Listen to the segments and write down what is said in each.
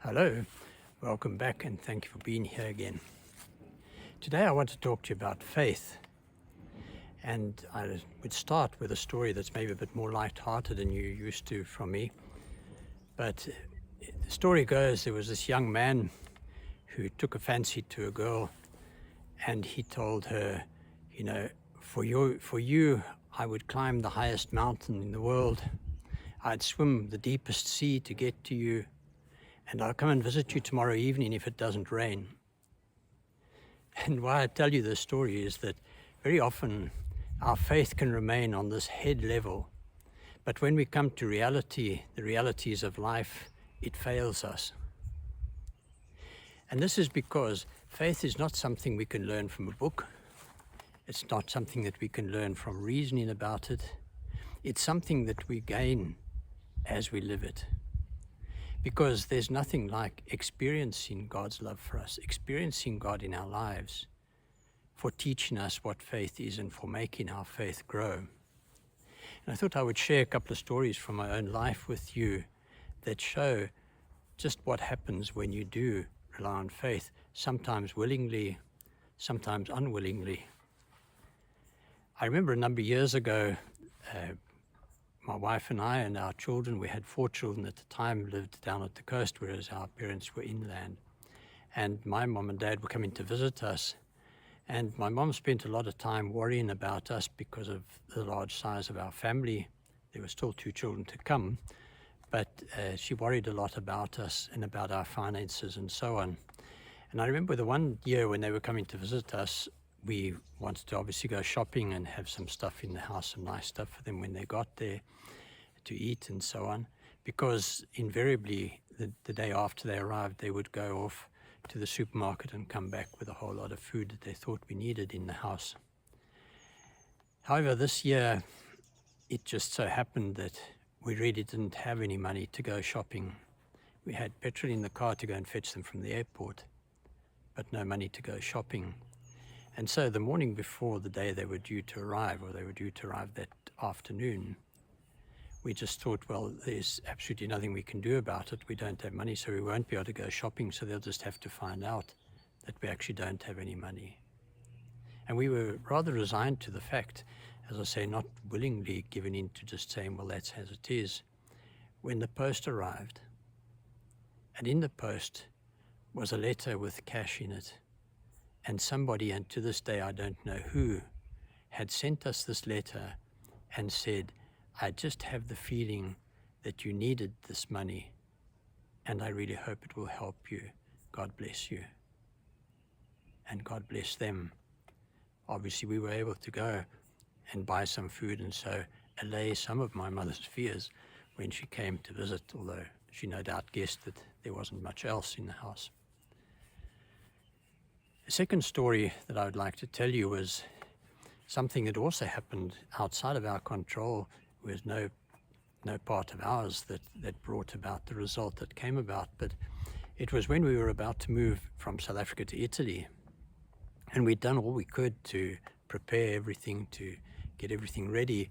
Hello, welcome back and thank you for being here again. Today I want to talk to you about faith, and I would start with a story that's maybe a bit more light-hearted than you're used to from me. But the story goes, there was this young man who took a fancy to a girl, and he told her, for you I would climb the highest mountain in the world, I'd swim the deepest sea to get to you, and I'll come and visit you tomorrow evening if it doesn't rain. And why I tell you this story is that very often our faith can remain on this head level, but when we come to reality, the realities of life, it fails us. And this is because faith is not something we can learn from a book. It's not something that we can learn from reasoning about it. It's something that we gain as we live it. Because there's nothing like experiencing God's love for us, experiencing God in our lives, for teaching us what faith is and for making our faith grow. And I thought I would share a couple of stories from my own life with you that show just what happens when you do rely on faith, sometimes willingly, sometimes unwillingly. I remember a number of years ago, my wife and I and our children, we had 4 children at the time, lived down at the coast, whereas our parents were inland. And my mom and dad were coming to visit us. And my mom spent a lot of time worrying about us because of the large size of our family. There were still 2 children to come, but she worried a lot about us and about our finances and so on. And I remember the one year when they were coming to visit us, we wanted to obviously go shopping and have some stuff in the house, some nice stuff for them when they got there to eat and so on, because invariably the day after they arrived, they would go off to the supermarket and come back with a whole lot of food that they thought we needed in the house. However, this year, it just so happened that we really didn't have any money to go shopping. We had petrol in the car to go and fetch them from the airport, but no money to go shopping. And so the morning before the day they were due to arrive, or they were due to arrive that afternoon, we just thought, well, there's absolutely nothing we can do about it. We don't have money, so we won't be able to go shopping, so they'll just have to find out that we actually don't have any money. And we were rather resigned to the fact, as I say, not willingly giving in to just saying, well, that's as it is, when the post arrived. And in the post was a letter with cash in it. And somebody, and to this day I don't know who, had sent us this letter and said, I just have the feeling that you needed this money, and I really hope it will help you. God bless you. And God bless them. Obviously we were able to go and buy some food and so allay some of my mother's fears when she came to visit, although she no doubt guessed that there wasn't much else in the house. The second story that I would like to tell you was something that also happened outside of our control. It was no part of ours that brought about the result that came about, but it was when we were about to move from South Africa to Italy, and we'd done all we could to prepare everything, to get everything ready.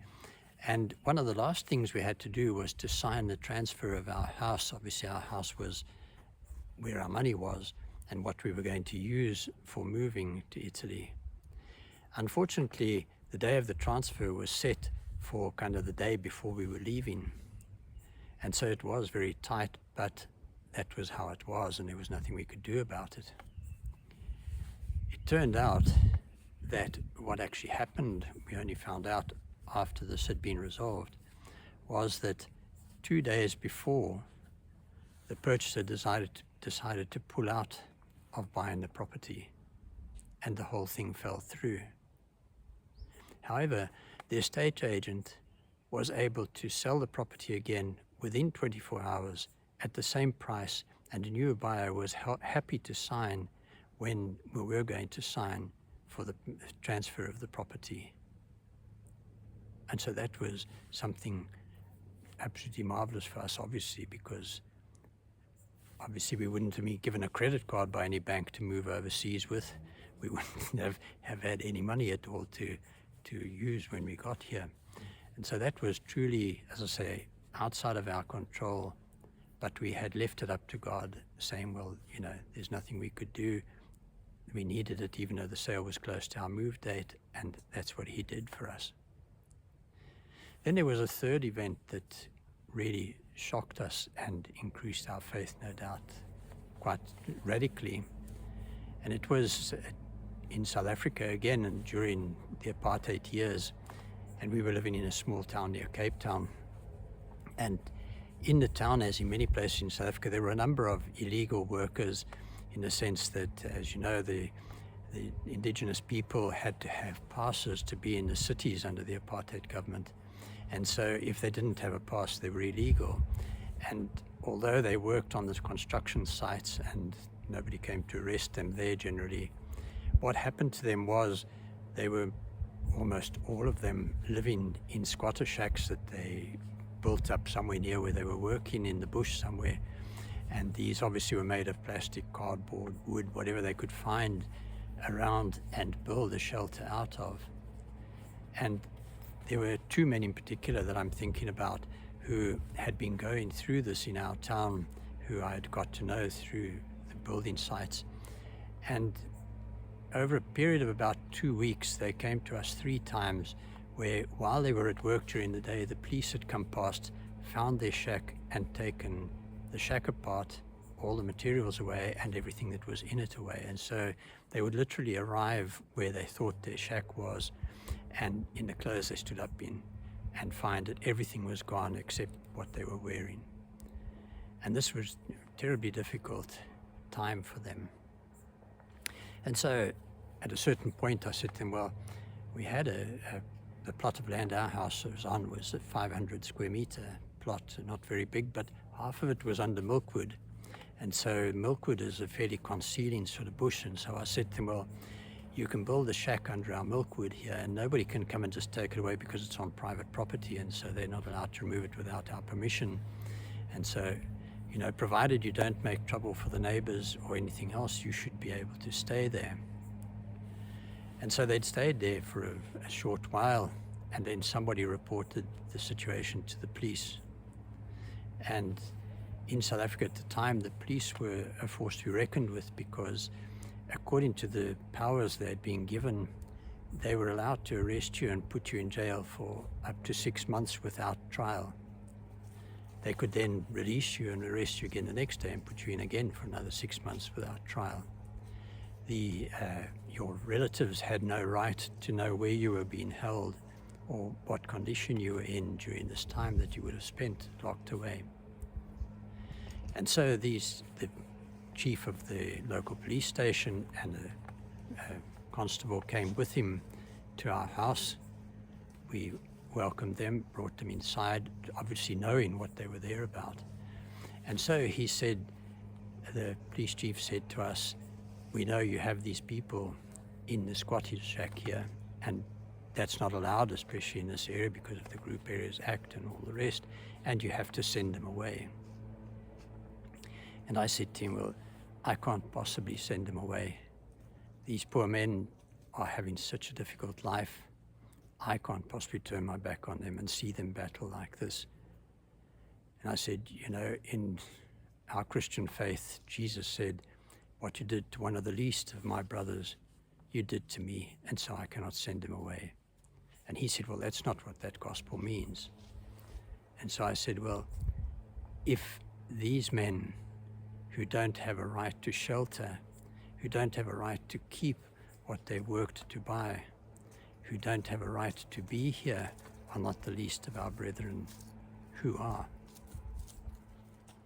And one of the last things we had to do was to sign the transfer of our house. Obviously our house was where our money was, and what we were going to use for moving to Italy. Unfortunately, the day of the transfer was set for kind of the day before we were leaving. And so it was very tight, but that was how it was, and there was nothing we could do about it. It turned out that what actually happened, we only found out after this had been resolved, was that 2 days before, the purchaser decided to pull out of buying the property, and the whole thing fell through. However, the estate agent was able to sell the property again within 24 hours at the same price, and a new buyer was happy to sign when we were going to sign for the transfer of the property. And so that was something absolutely marvelous for us, obviously, because obviously we wouldn't have been given a credit card by any bank to move overseas with. We wouldn't have had any money at all to use when we got here. And so that was truly, as I say, outside of our control, but we had left it up to God, saying, well, there's nothing we could do. We needed it even though the sale was close to our move date, and that's what he did for us. Then there was a third event that really shocked us and increased our faith, no doubt, quite radically. And it was in South Africa again, and during the apartheid years, and we were living in a small town near Cape Town. And in the town, as in many places in South Africa, there were a number of illegal workers, in the sense that, as you know, the indigenous people had to have passes to be in the cities under the apartheid government. And so if they didn't have a pass, they were illegal. And although they worked on the construction sites and nobody came to arrest them there generally, what happened to them was they were, almost all of them, living in squatter shacks that they built up somewhere near where they were working, in the bush somewhere. And these obviously were made of plastic, cardboard, wood, whatever they could find around and build a shelter out of. And there were two men in particular that I'm thinking about who had been going through this in our town, who I had got to know through the building sites. And over a period of about 2 weeks, they came to us 3 times, where while they were at work during the day, the police had come past, found their shack and taken the shack apart, all the materials away, and everything that was in it away. And so they would literally arrive where they thought their shack was, and in the clothes they stood up in, and find that everything was gone except what they were wearing. And this was a terribly difficult time for them. And so at a certain point I said to them, well, we had the plot of land our house was on was a 500 square meter plot, not very big, but half of it was under milkwood. And so milkwood is a fairly concealing sort of bush. And so I said to them, well, you can build a shack under our milkwood here, and nobody can come and just take it away because it's on private property, and so they're not allowed to remove it without our permission. And so, provided you don't make trouble for the neighbors or anything else, you should be able to stay there. And so they'd stayed there for a short while, and then somebody reported the situation to the police. And in South Africa at the time, the police were a force to be reckoned with, because according to the powers they had been given, they were allowed to arrest you and put you in jail for up to 6 months without trial. They could then release you and arrest you again the next day and put you in again for another 6 months without trial. Your relatives had no right to know where you were being held or what condition you were in during this time that you would have spent locked away. And so the chief of the local police station and a constable came with him to our house. We welcomed them, brought them inside, obviously knowing what they were there about. And so he said, the police chief said to us, we know you have these people in the squatters shack here, and that's not allowed, especially in this area because of the Group Areas Act and all the rest, and you have to send them away. And I said to him, well, I can't possibly send them away. These poor men are having such a difficult life. I can't possibly turn my back on them and see them battle like this. And I said, in our Christian faith, Jesus said, what you did to one of the least of my brothers, you did to me, and so I cannot send them away. And he said, well, that's not what that gospel means. And so I said, well, if these men who don't have a right to shelter, who don't have a right to keep what they worked to buy, who don't have a right to be here, are not the least of our brethren, who are?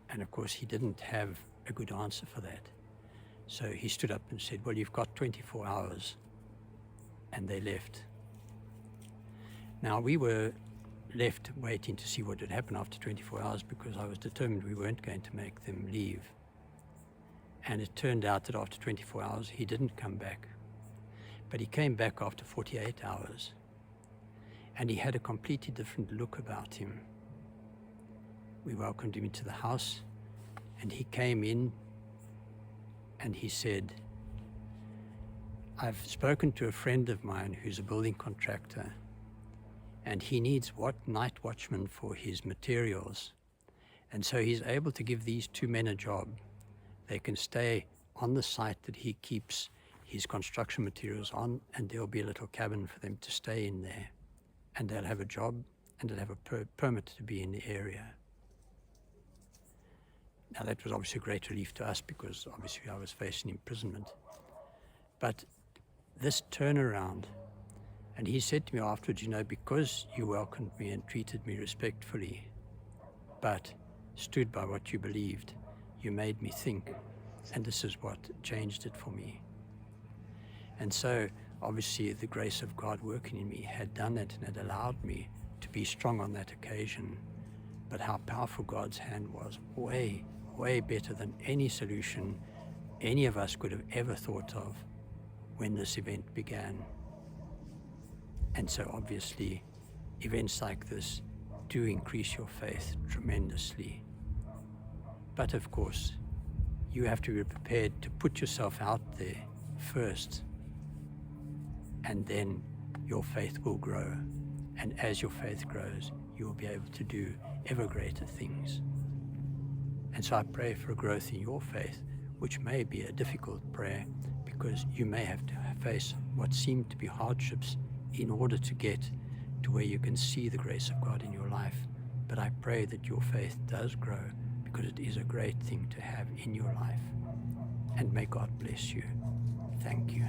And of course, he didn't have a good answer for that. So he stood up and said, well, you've got 24 hours. And they left. Now, we were left waiting to see what would happen after 24 hours because I was determined we weren't going to make them leave. And it turned out that after 24 hours, he didn't come back. But he came back after 48 hours. And he had a completely different look about him. We welcomed him into the house, and he came in and he said, I've spoken to a friend of mine who's a building contractor, and he needs night watchmen for his materials. And so he's able to give these two men a job. They can stay on the site that he keeps his construction materials on, and there'll be a little cabin for them to stay in there. And they'll have a job, and they'll have a permit to be in the area. Now that was obviously a great relief to us, because obviously I was facing imprisonment. But this turnaround, and he said to me afterwards, you know, because you welcomed me and treated me respectfully, but stood by what you believed, you made me think, and this is what changed it for me. And so obviously the grace of God working in me had done that, and had allowed me to be strong on that occasion. But how powerful God's hand was, way, way better than any solution any of us could have ever thought of when this event began. And so obviously events like this do increase your faith tremendously. But of course, you have to be prepared to put yourself out there first, and then your faith will grow. And as your faith grows, you will be able to do ever greater things. And so I pray for a growth in your faith, which may be a difficult prayer, because you may have to face what seem to be hardships in order to get to where you can see the grace of God in your life. But I pray that your faith does grow, because it is a great thing to have in your life. And may God bless you. Thank you.